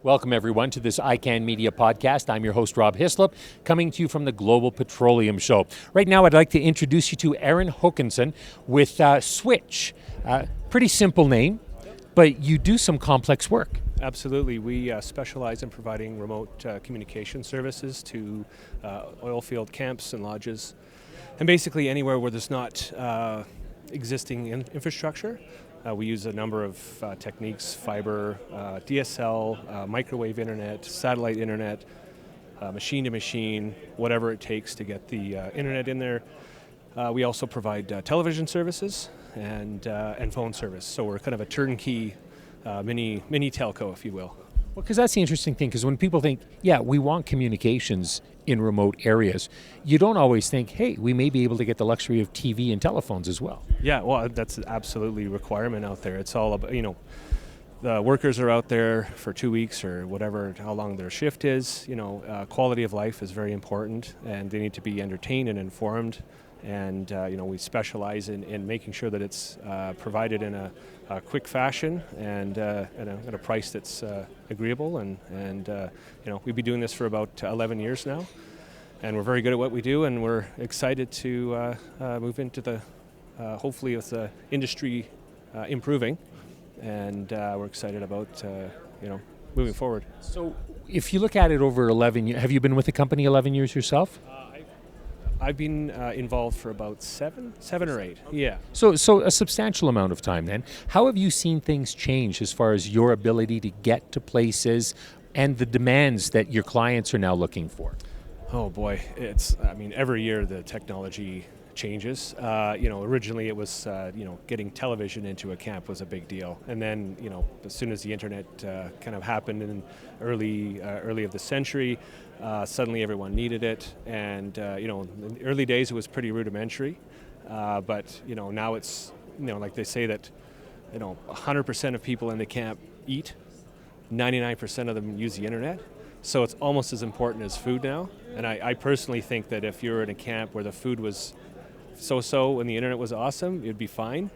Welcome, everyone, to this ICANN Media podcast. I'm your host, Rob Hislop, coming to you from the Global Petroleum Show. Right now, I'd like to introduce you to Aaron Hokanson with Switch. Pretty simple name, but you do some complex work. Absolutely. We specialize in providing remote communication services to oil field camps and lodges, and basically anywhere where there's not existing infrastructure. We use a number of techniques: fiber, DSL, microwave internet, satellite internet, machine to machine, whatever it takes to get the internet in there. We also provide television services and phone service. So we're kind of a turnkey mini telco, if you will. Well, because that's the interesting thing, because when people think, yeah, we want communications in remote areas, you don't always think, hey, we may be able to get the luxury of TV and telephones as well. Yeah, well, that's absolutely a requirement out there. It's all about, the workers are out there for 2 weeks or whatever, how long their shift is. Quality of life is very important, and they need to be entertained and informed. And we specialize in making sure that it's provided in a quick fashion and at a price that's agreeable. And we've been doing this for about 11 years now, and we're very good at what we do. And we're excited to move into the hopefully with the industry improving, and we're excited about moving forward. So, if you look at it over 11 years, have you been with the company 11 years yourself? I've been involved for about seven or eight. Okay. Yeah. So a substantial amount of time then. How have you seen things change as far as your ability to get to places and the demands that your clients are now looking for? Oh boy, every year the technology changes. Originally it was, getting television into a camp was a big deal. And then, as soon as the internet kind of happened in early of the century, suddenly everyone needed it. And, in the early days it was pretty rudimentary. But, now it's, like they say that, 100% of people in the camp eat, 99% of them use the internet. So it's almost as important as food now. And I personally think that if you're in a camp where the food was so-so and the internet was awesome, it'd be fine.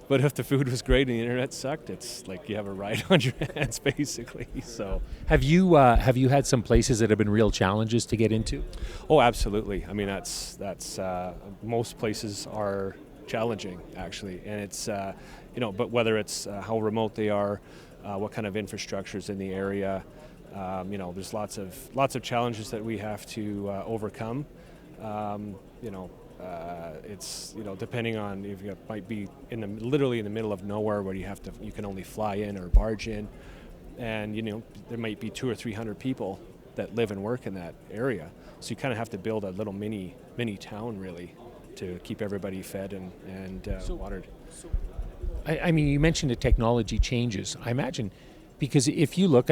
But if the food was great and the internet sucked, it's like you have a ride on your hands, basically. So, have you had some places that have been real challenges to get into? Oh, absolutely. I mean, that's most places are challenging, actually, and it's but whether it's how remote they are, what kind of infrastructure is in the area, there's lots of challenges that we have to overcome. It's depending on if you might be literally in the middle of nowhere where you can only fly in or barge in, and there might be 200 or 300 people that live and work in that area. So you kind of have to build a little mini town really to keep everybody fed and watered. I mean, you mentioned the technology changes. I imagine, because if you look,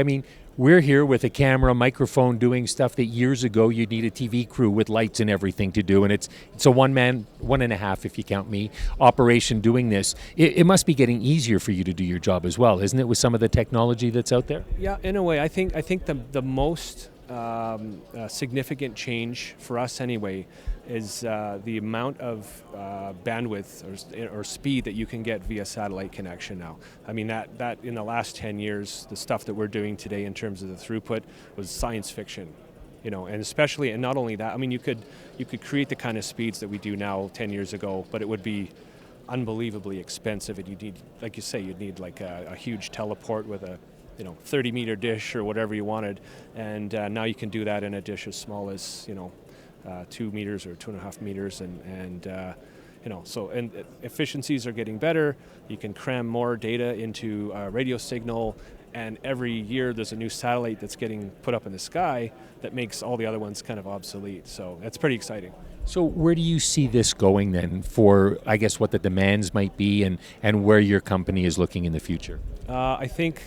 we're here with a camera, microphone, doing stuff that years ago you'd need a TV crew with lights and everything to do, and it's a one and a half, if you count me, operation doing this. It must be getting easier for you to do your job as well, isn't it, with some of the technology that's out there? Yeah, in a way. I think the most significant change for us anyway is the amount of bandwidth or speed that you can get via satellite connection now. I mean, that in the last 10 years, the stuff that we're doing today in terms of the throughput was science fiction, and especially, and not only that, I mean, you could create the kind of speeds that we do now 10 years ago, but it would be unbelievably expensive, and you'd need like a huge teleport with a 30-meter dish or whatever you wanted, and now you can do that in a dish as small as 2 meters or 2.5 meters, and efficiencies are getting better. You can cram more data into a radio signal, and every year there's a new satellite that's getting put up in the sky that makes all the other ones kind of obsolete. So it's pretty exciting. So where do you see this going then for, I guess, what the demands might be and where your company is looking in the future? I think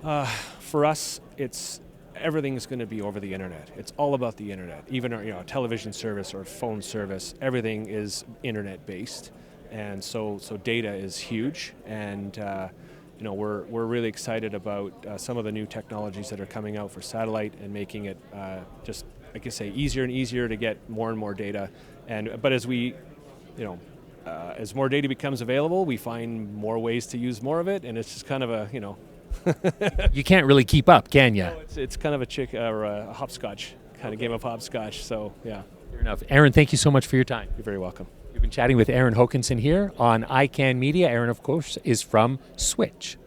for us, everything is going to be over the internet. It's all about the internet. Even our television service or phone service, everything is internet based, and so data is huge. And we're really excited about some of the new technologies that are coming out for satellite and making it just, like I say, easier and easier to get more and more data. But as we, as more data becomes available, we find more ways to use more of it, and it's just kind of a You can't really keep up, can you? It's kind of a chick or a hopscotch kind of game of hopscotch. So yeah, Fair enough. Aaron, thank you so much for your time. you're very welcome. We've been chatting with Aaron Hokanson here on ICANN Media. Aaron, of course, is from Switch.